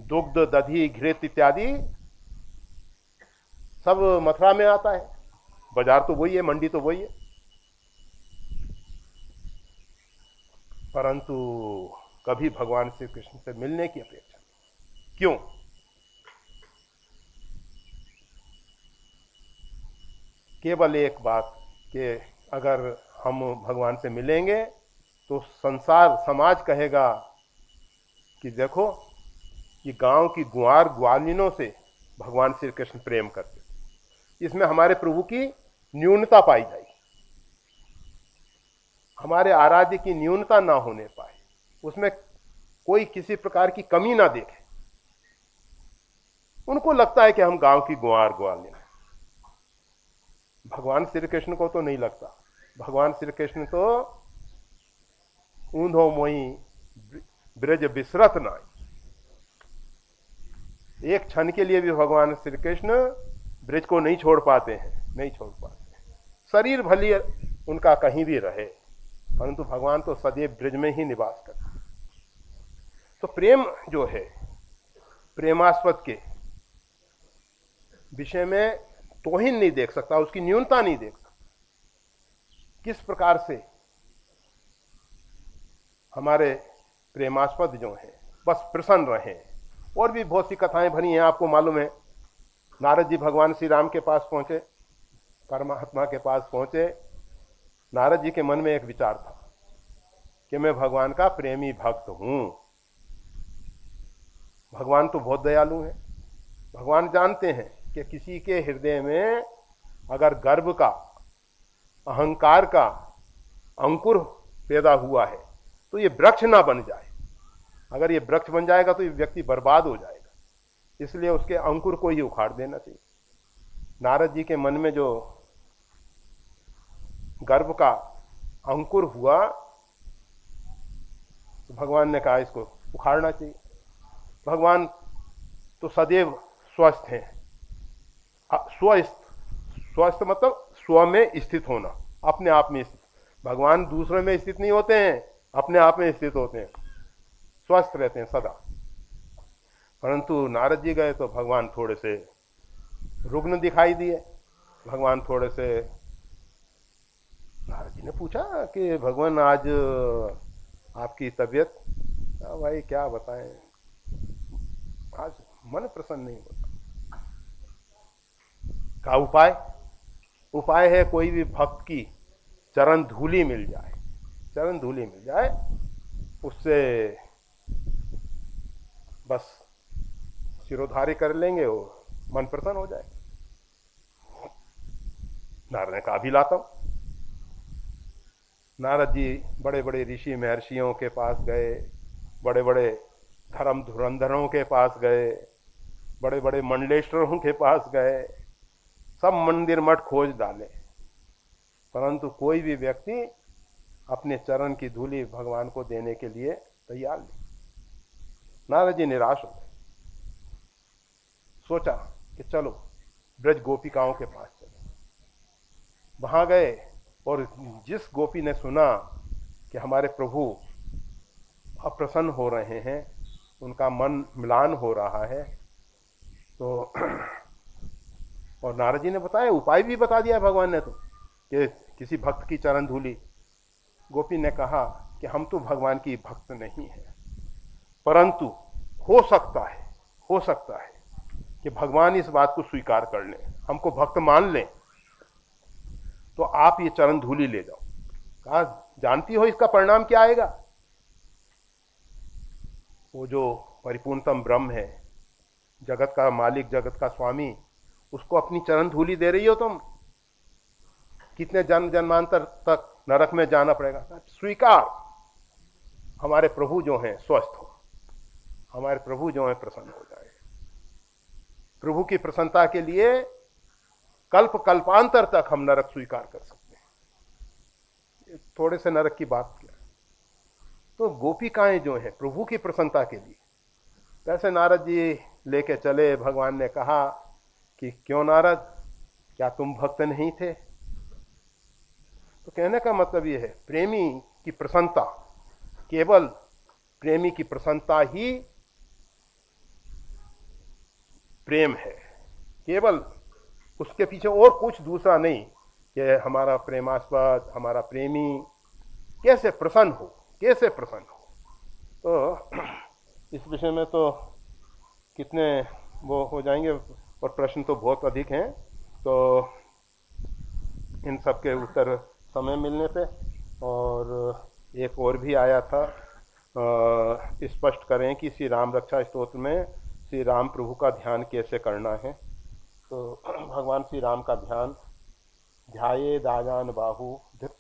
दुग्ध दधी घृत इत्यादि सब मथुरा में आता है। बाजार तो वही है, मंडी तो वही है, परंतु कभी भगवान श्री कृष्ण से मिलने की अपेक्षा नहीं। क्यों? केवल एक बात कि अगर हम भगवान से मिलेंगे तो संसार समाज कहेगा कि देखो ये गांव की ग्वार ग्वालिनों से भगवान श्री कृष्ण प्रेम करते, इसमें हमारे प्रभु की न्यूनता पाई जाएगी, हमारे आराध्य की न्यूनता ना होने पाए, उसमें कोई किसी प्रकार की कमी ना देखे। उनको लगता है कि हम गांव की ग्वार ग्वालिन। भगवान श्री कृष्ण को तो नहीं लगता। भगवान श्री कृष्ण तो ऊंधो मोई ब्रज बिसरत नाई। एक क्षण के लिए भी भगवान श्री कृष्ण ब्रज को नहीं छोड़ पाते हैं, नहीं छोड़ पाते। शरीर भली उनका कहीं भी रहे, परंतु भगवान तो सदैव ब्रज में ही निवास करते हैं। तो प्रेम जो है प्रेमास्पद के विषय में तोहिन नहीं देख सकता, उसकी न्यूनता नहीं देख सकता। किस प्रकार से हमारे प्रेमास्पद जो हैं बस प्रसन्न रहे। और भी बहुत सी कथाएं भरी हैं, आपको मालूम है। नारद जी भगवान श्री राम के पास पहुंचे, परमात्मा के पास पहुंचे। नारद जी के मन में एक विचार था कि मैं भगवान का प्रेमी भक्त हूं। भगवान तो बहुत दयालु हैं। भगवान जानते हैं कि किसी के हृदय में अगर गर्व का, अहंकार का अंकुर पैदा हुआ है तो ये वृक्ष ना बन जाए। अगर ये वृक्ष बन जाएगा तो ये व्यक्ति बर्बाद हो जाएगा, इसलिए उसके अंकुर को ही उखाड़ देना चाहिए। नारद जी के मन में जो गर्व का अंकुर हुआ तो भगवान ने कहा इसको उखाड़ना चाहिए। भगवान तो सदैव स्वस्थ हैं। स्वस्थ मतलब स्व में स्थित होना, अपने आप में स्थित। भगवान दूसरे में स्थित नहीं होते हैं, अपने आप में स्थित होते हैं, स्वस्थ रहते हैं सदा। परंतु नारद जी गए तो भगवान थोड़े से रुग्ण दिखाई दिए। भगवान थोड़े से, नारद जी ने पूछा कि भगवान आज आपकी तबीयत? भाई क्या बताएं, आज मन प्रसन्न नहीं होता। का उपाय? उपाय है कोई भी भक्त की चरण धूलि मिल जाए, चरण धूलि मिल जाए, उससे बस सिरोधार्य कर लेंगे, वो मन प्रसन्न हो जाएगा। नारद ने कहा अभी लाता हूं। नारद जी बड़े बड़े ऋषि महर्षियों के पास गए, बड़े बड़े धर्म धुरंधरों के पास गए, बड़े बड़े मंडलेश्वरों के पास गए, सब मंदिर मठ खोज डाले, परंतु कोई भी व्यक्ति अपने चरण की धूली भगवान को देने के लिए तैयार नहीं। नारद जी निराश हो गए। सोचा कि चलो ब्रज गोपिकाओं के पास चलो। वहां गए और जिस गोपी ने सुना कि हमारे प्रभु अप्रसन्न हो रहे हैं, उनका मन म्लान हो रहा है, तो और नारद जी ने बताया, उपाय भी बता दिया भगवान ने, तो कि किसी भक्त की चरण धूली। गोपी ने कहा कि हम तो भगवान की भक्त नहीं है, परंतु हो सकता है कि भगवान इस बात को स्वीकार कर लें, हमको भक्त मान लें, तो आप ये चरण धूली ले जाओ। कहा जानती हो इसका परिणाम क्या आएगा? वो जो परिपूर्णतम ब्रह्म है, जगत का मालिक, जगत का स्वामी, उसको अपनी चरण धूली दे रही हो तुम, कितने जन्म जन्मांतर तक नरक में जाना पड़ेगा। स्वीकार, हमारे प्रभु जो हैं स्वस्थ हो, हमारे प्रभु जो हैं प्रसन्न हो जाए। प्रभु की प्रसन्नता के लिए कल्प कल्पांतर तक हम नरक स्वीकार कर सकते हैं। थोड़े से नरक की बात क्या, तो गोपिकाएं जो हैं प्रभु की प्रसन्नता के लिए, वैसे नारद जी लेके चले। भगवान ने कहा कि क्यों नारद, क्या तुम भक्त नहीं थे? तो कहने का मतलब यह है, प्रेमी की प्रसन्नता, केवल प्रेमी की प्रसन्नता ही प्रेम है, केवल उसके पीछे और कुछ दूसरा नहीं, कि हमारा प्रेमास्पद, हमारा प्रेमी कैसे प्रसन्न हो। तो इस विषय में तो कितने वो हो जाएंगे, और प्रश्न तो बहुत अधिक हैं, तो इन सब के उत्तर समय मिलने पे। और एक और भी आया था, स्पष्ट करें कि श्री राम रक्षा स्तोत्र में श्री राम प्रभु का ध्यान कैसे करना है। तो भगवान श्री राम का ध्यान, ध्याये दाजान बाहु धृत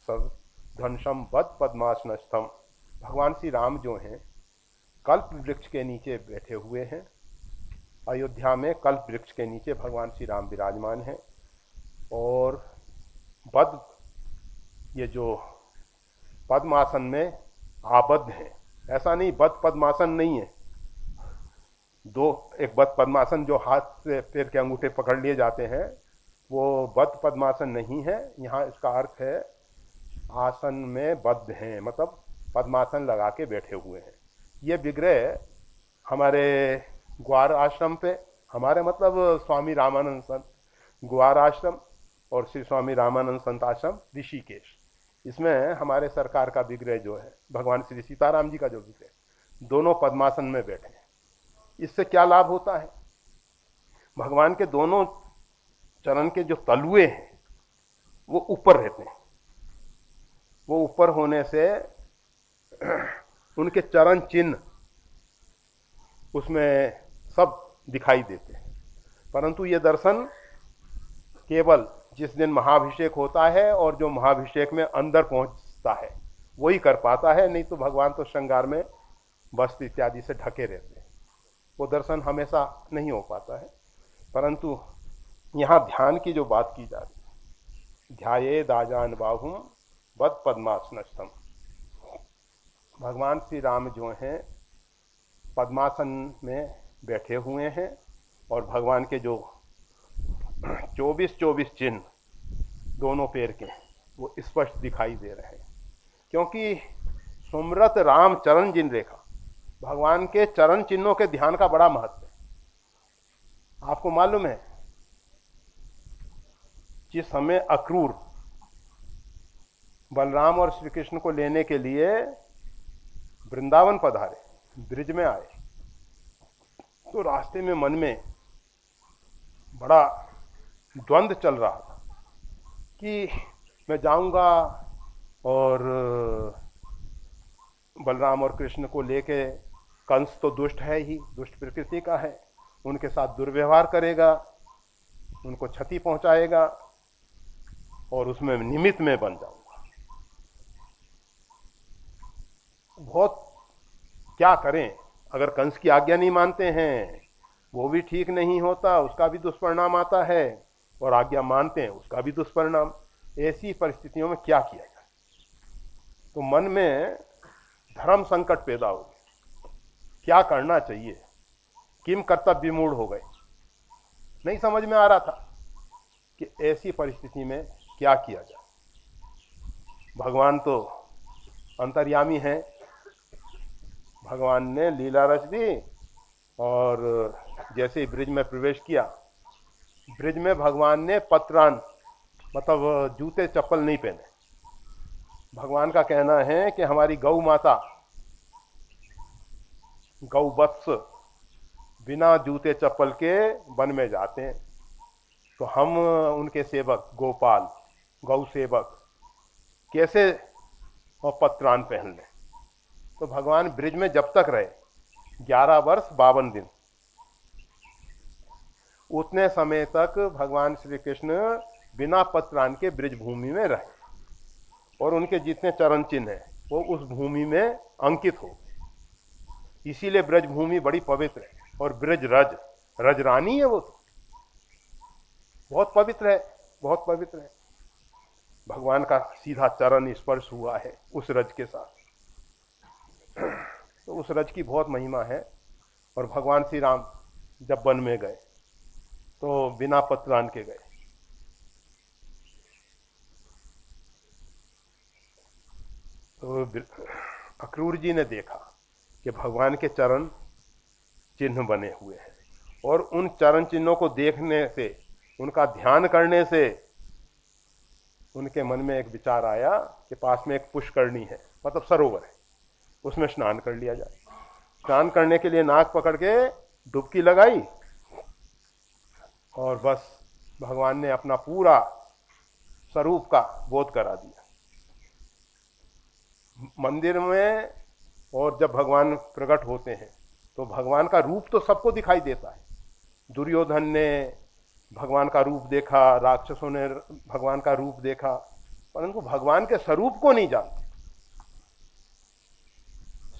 धनशम बद पद्मासनस्थम। भगवान श्री राम जो हैं कल्प वृक्ष के नीचे बैठे हुए हैं। अयोध्या में कल्प वृक्ष के नीचे भगवान श्री राम विराजमान हैं, और बद, ये जो पद्मासन में आबद्ध हैं। ऐसा नहीं बद पद्मासन नहीं है, एक बद पद्मासन जो हाथ से पैर के अंगूठे पकड़ लिए जाते हैं, वो बद पद्मासन नहीं है। यहाँ इसका अर्थ है आसन में बद्ध हैं, मतलब पद्मासन लगा के बैठे हुए हैं। ये विग्रह हमारे ग्वार आश्रम पे, हमारे मतलब स्वामी रामानंद संत ग्वार आश्रम और श्री स्वामी रामानंद संत आश्रम ऋषिकेश, इसमें हमारे सरकार का विग्रह जो है, भगवान श्री सीताराम जी का जो विग्रह, दोनों पद्मासन में बैठे हैं। इससे क्या लाभ होता है? भगवान के दोनों चरण के जो तलुए हैं वो ऊपर रहते हैं। वो ऊपर होने से उनके चरण चिन्ह उसमें सब दिखाई देते हैं। परंतु ये दर्शन केवल जिस दिन महाभिषेक होता है और जो महाभिषेक में अंदर पहुंचता है वही कर पाता है, नहीं तो भगवान तो श्रृंगार में वस्त्र इत्यादि से ढके रहते हैं, वो दर्शन हमेशा नहीं हो पाता है। परंतु यहाँ ध्यान की जो बात की जा रही है, ध्याये दाजान बाहुम वद पद्मासनस्थम। भगवान श्री राम जो हैं पद्मासन में बैठे हुए हैं, और भगवान के जो 24 चिन्ह दोनों पैर के वो स्पष्ट दिखाई दे रहे हैं। क्योंकि सुमरत राम चरण जिन रेखा, भगवान के चरण चिन्हों के ध्यान का बड़ा महत्व है। आपको मालूम है, जिस समय अक्रूर बलराम और श्री कृष्ण को लेने के लिए वृंदावन पधारे, ब्रिज में आए, तो रास्ते में मन में बड़ा द्वंद्व चल रहा था कि मैं जाऊंगा और बलराम और कृष्ण को लेके, कंस तो दुष्ट है ही, दुष्ट प्रकृति का है, उनके साथ दुर्व्यवहार करेगा, उनको क्षति पहुंचाएगा और उसमें निमित्त में बन जाऊंगा। बहुत क्या करें, अगर कंस की आज्ञा नहीं मानते हैं वो भी ठीक नहीं होता, उसका भी दुष्परिणाम आता है, और आज्ञा मानते हैं उसका भी दुष्परिणाम। ऐसी परिस्थितियों में क्या किया जाए? तो मन में धर्म संकट पैदा हो गया, क्या करना चाहिए, किम कर्तव्य मूड हो गए, नहीं समझ में आ रहा था कि ऐसी परिस्थिति में क्या किया जाए। भगवान तो अंतर्यामी हैं, भगवान ने लीला रच दी और जैसे ही ब्रिज में प्रवेश किया, ब्रिज में भगवान ने पत्रान मतलब जूते चप्पल नहीं पहने। भगवान का कहना है कि हमारी गौ माता, गौ वत्स बिना जूते चप्पल के वन में जाते हैं, तो हम उनके सेवक गोपाल गौ सेवक कैसे और पत्रान पहन लें। तो भगवान ब्रिज में जब तक रहे 11 वर्ष 52 दिन, उतने समय तक भगवान श्री कृष्ण बिना पत्रान के ब्रिज भूमि में रहे और उनके जितने चरण चिन्ह हैं वो उस भूमि में अंकित हो। इसीलिए ब्रज भूमि बड़ी पवित्र है और ब्रज रज रजरानी है, वो तो बहुत पवित्र है, बहुत पवित्र है। भगवान का सीधा चरण स्पर्श हुआ है उस रज के साथ, तो उस रज की बहुत महिमा है। और भगवान श्री राम जब वन में गए तो बिना पत्रान के गए। तो अक्रूर जी ने देखा कि भगवान के चरण चिन्ह बने हुए हैं और उन चरण चिन्हों को देखने से, उनका ध्यान करने से उनके मन में एक विचार आया कि पास में एक पुष्करणी है, मतलब सरोवर है, उसमें स्नान कर लिया जाए। स्नान करने के लिए नाक पकड़ के डुबकी लगाई और बस भगवान ने अपना पूरा स्वरूप का बोध करा दिया। मंदिर में और जब भगवान प्रकट होते हैं तो भगवान का रूप तो सबको दिखाई देता है। दुर्योधन ने भगवान का रूप देखा, राक्षसों ने भगवान का रूप देखा, परंतु भगवान के स्वरूप को नहीं जानते,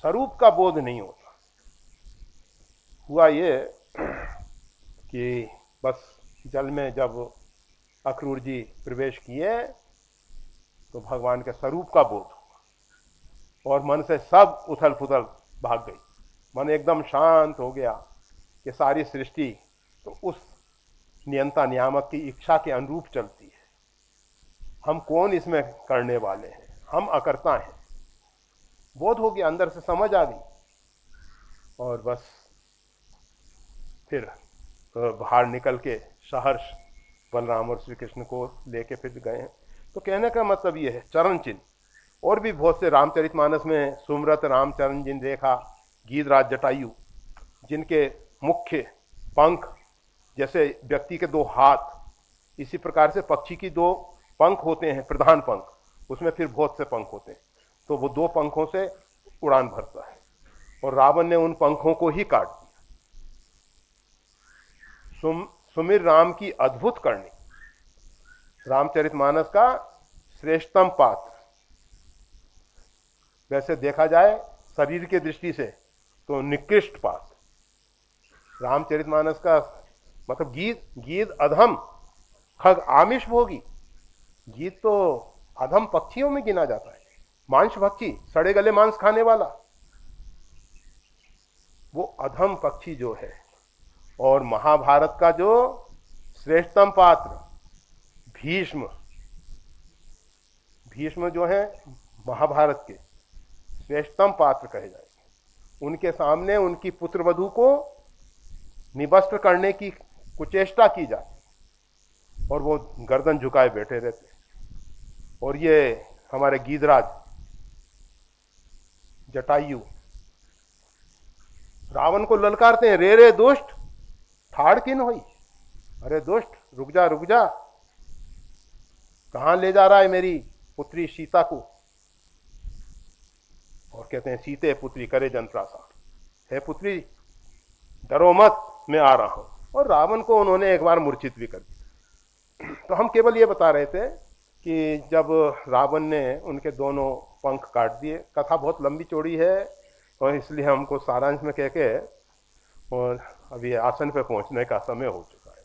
स्वरूप का बोध नहीं होता। हुआ ये कि बस जल में जब अक्रूर जी प्रवेश किए तो भगवान के स्वरूप का बोध और मन से सब उथल पुथल भाग गई। मन एकदम शांत हो गया कि सारी सृष्टि तो उस नियंता नियामक की इच्छा के अनुरूप चलती है, हम कौन इसमें करने वाले हैं, हम अकर्ता हैं। बोध हो गया, अंदर से समझ आ गई। और बस फिर बाहर निकल के सहर्ष बलराम और श्री कृष्ण को लेके फिर गए हैं। तो कहने का मतलब ये है, चरण चिन्ह और भी बहुत से रामचरितमानस में सुमरत रामचरण जिन रेखा, गीधराज जटायु, जिनके मुख्य पंख जैसे व्यक्ति के 2 हाथ, इसी प्रकार से पक्षी की 2 पंख होते हैं, प्रधान पंख, उसमें फिर बहुत से पंख होते हैं, तो वो 2 पंखों से उड़ान भरता है और रावण ने उन पंखों को ही काट दिया। सुमिर राम की अद्भुत करनी, रामचरितमानस का श्रेष्ठतम पात्र। वैसे देखा जाए शरीर की दृष्टि से तो निकृष्ट पात्र रामचरितमानस का, मतलब गीत अधम खग आमिष भोगी, गीत तो अधम पक्षियों में गिना जाता है, मांस भक्षी, सड़े गले मांस खाने वाला, वो अधम पक्षी जो है। और महाभारत का जो श्रेष्ठतम पात्र भीष्म, भीष्म जो है महाभारत के श्रेष्ठतम पात्र कहे जाएंगे, उनके सामने उनकी पुत्रवधू को निवस्त्र करने की कुचेष्टा की जाती और वो गर्दन झुकाए बैठे रहते। और ये हमारे गीधराज जटायु रावण को ललकारते हैं, रे रे दुष्ट ठाड़ किन हुई, अरे दुष्ट रुक जा रुक जा, कहां ले जा रहा है मेरी पुत्री सीता को। और कहते हैं सीते पुत्री करे जन प्रासाद, है पुत्री डरो मत, मैं आ रहा हूं। और रावण को उन्होंने एक बार मूर्छित भी कर दिया। तो हम केवल ये बता रहे थे कि जब रावण ने उनके दोनों पंख काट दिए, कथा बहुत लंबी चौड़ी है और इसलिए हमको सारांश में कह के, और अभी आसन पे पहुंचने का समय हो चुका है,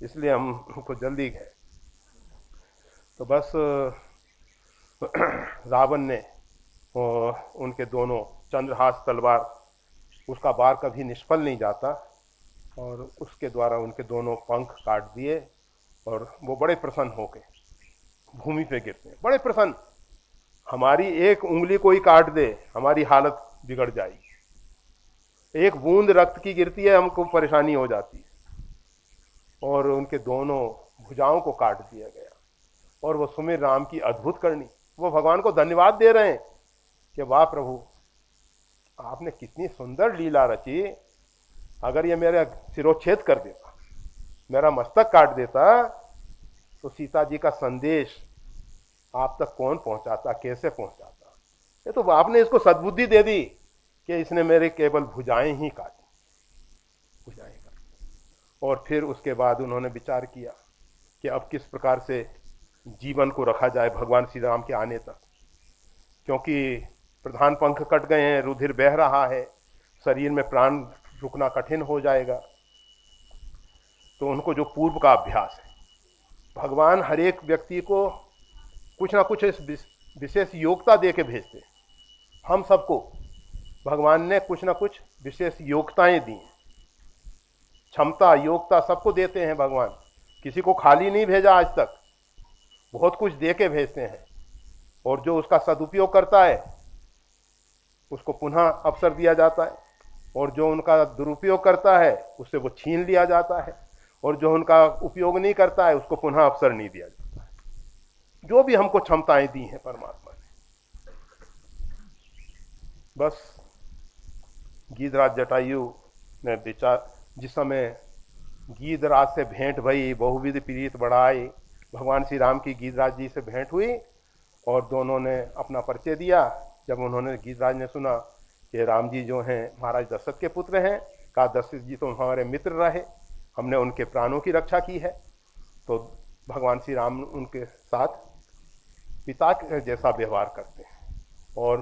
इसलिए हमको जल्दी है। तो बस रावण ने उनके दोनों चंद्रहास तलवार, उसका बार कभी निष्फल नहीं जाता, और उसके द्वारा उनके दोनों पंख काट दिए और वो बड़े प्रसन्न हो गए, भूमि पे गिरते हैं बड़े प्रसन्न। हमारी एक उंगली कोई काट दे हमारी हालत बिगड़ जाएगी, एक बूंद रक्त की गिरती है हमको परेशानी हो जाती है, और उनके दोनों भुजाओं को काट दिया गया। और वो सुमिर राम की अद्भुत करनी, वो भगवान को धन्यवाद दे रहे हैं कि वाह प्रभु, आपने कितनी सुंदर लीला रची। अगर ये मेरा सिरोच्छेद कर देता, मेरा मस्तक काट देता, तो सीता जी का संदेश आप तक कौन पहुंचाता, कैसे पहुंचाता। ये तो आपने इसको सद्बुद्धि दे दी कि इसने मेरे केवल भुजाएं ही काटी, भुजाएं काटी। और फिर उसके बाद उन्होंने विचार किया कि अब किस प्रकार से जीवन को रखा जाए भगवान श्री राम के आने तक, क्योंकि प्रधान पंख कट गए हैं, रुधिर बह रहा है, शरीर में प्राण रुकना कठिन हो जाएगा। तो उनको जो पूर्व का अभ्यास है, भगवान हर एक व्यक्ति को कुछ ना कुछ विशेष योग्यता दे के भेजते। हम सबको भगवान ने कुछ ना कुछ विशेष योग्यताएं दी, क्षमता योग्यता सबको देते हैं भगवान, किसी को खाली नहीं भेजा आज तक, बहुत कुछ दे के भेजते हैं। और जो उसका सदुपयोग करता है उसको पुनः अवसर दिया जाता है, और जो उनका दुरुपयोग करता है उससे वो छीन लिया जाता है, और जो उनका उपयोग नहीं करता है उसको पुनः अवसर नहीं दिया जाता है। जो भी हमको क्षमताएं दी हैं परमात्मा ने, बस गीधराज जटायु ने विचार, जिस समय गीधराज से भेंट भई, बहुविध प्रीत बढ़ाई, भगवान श्री राम की गीधराज जी से भेंट हुई और दोनों ने अपना परिचय दिया। जब उन्होंने, गीधराज ने सुना कि राम जी जो हैं महाराज दशरथ के पुत्र हैं, कहा दशरथ जी तो हमारे मित्र रहे, हमने उनके प्राणों की रक्षा की है। तो भगवान श्री राम उनके साथ पिता के जैसा व्यवहार करते हैं। और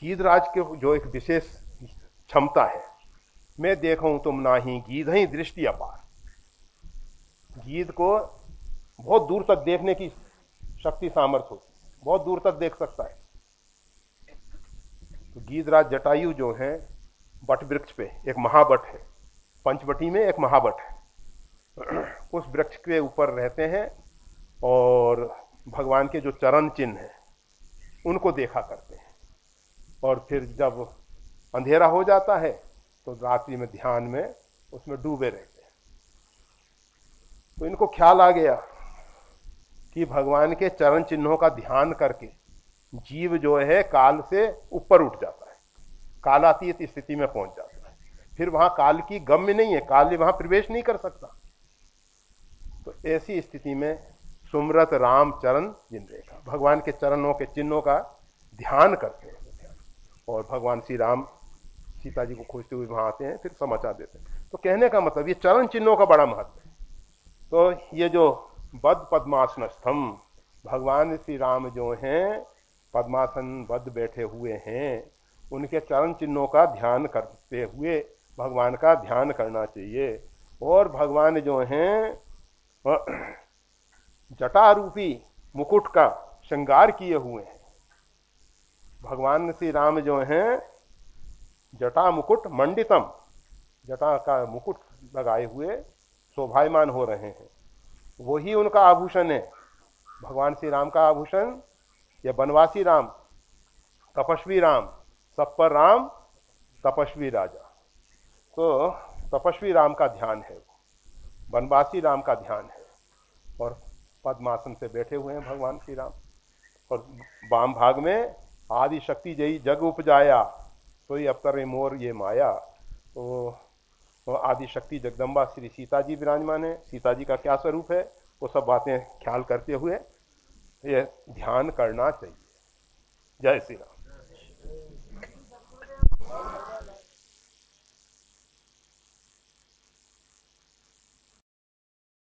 गीधराज के जो एक विशेष क्षमता है, मैं देखूं तुम नाही गीध ही दृष्टि अपार, गीध को बहुत दूर तक देखने की शक्ति सामर्थ्य होती, बहुत दूर तक देख सकता है। तो गीधराज जटायु जो है, बट वृक्ष पे एक महाबट है, पंचवटी में एक महाबट है, उस वृक्ष के ऊपर रहते हैं और भगवान के जो चरण चिन्ह हैं उनको देखा करते हैं। और फिर जब अंधेरा हो जाता है तो रात्रि में ध्यान में उसमें डूबे रहते हैं। तो इनको ख्याल आ गया कि भगवान के चरण चिन्हों का ध्यान करके जीव जो है काल से ऊपर उठ जाता है, कालातीत स्थिति में पहुंच जाता है, फिर वहां काल की गम्य नहीं है, काल वहां प्रवेश नहीं कर सकता। तो ऐसी स्थिति में सुमरत राम चरण जिन रेखा, भगवान के चरणों के चिन्हों का ध्यान करते हैं, और भगवान श्री राम सीता जी को खोजते हुए वहां आते हैं, फिर समाचार देते हैं। तो कहने का मतलब ये चरण चिन्हों का बड़ा महत्व है। तो ये जो बद्ध पद्मासनस्थम, भगवान श्री राम जो हैं पद्मासन बद्ध बैठे हुए हैं, उनके चरण चिन्हों का ध्यान करते हुए भगवान का ध्यान करना चाहिए। और भगवान जो हैं जटा रूपी मुकुट का श्रृंगार किए हुए हैं। भगवान श्री राम जो हैं जटा मुकुट मंडितम, जटा का मुकुट लगाए हुए शोभायमान हो रहे हैं, वही उनका आभूषण है। भगवान श्री राम का आभूषण या बनवासी राम, तपस्वी राम, सब पर राम, तपस्वी राजा। तो तपस्वी राम का ध्यान है, बनवासी राम का ध्यान है, और पद्मासन से बैठे हुए हैं भगवान श्री राम। और वाम भाग में आदि शक्ति जई जग उपजाया, तो ये अवतर मोर ये माया। तो आदि शक्ति जगदम्बा श्री सीता जी विराजमान है। सीता जी का क्या स्वरूप है, वो सब बातें ख्याल करते हुए ये ध्यान करना चाहिए। जय श्री राम।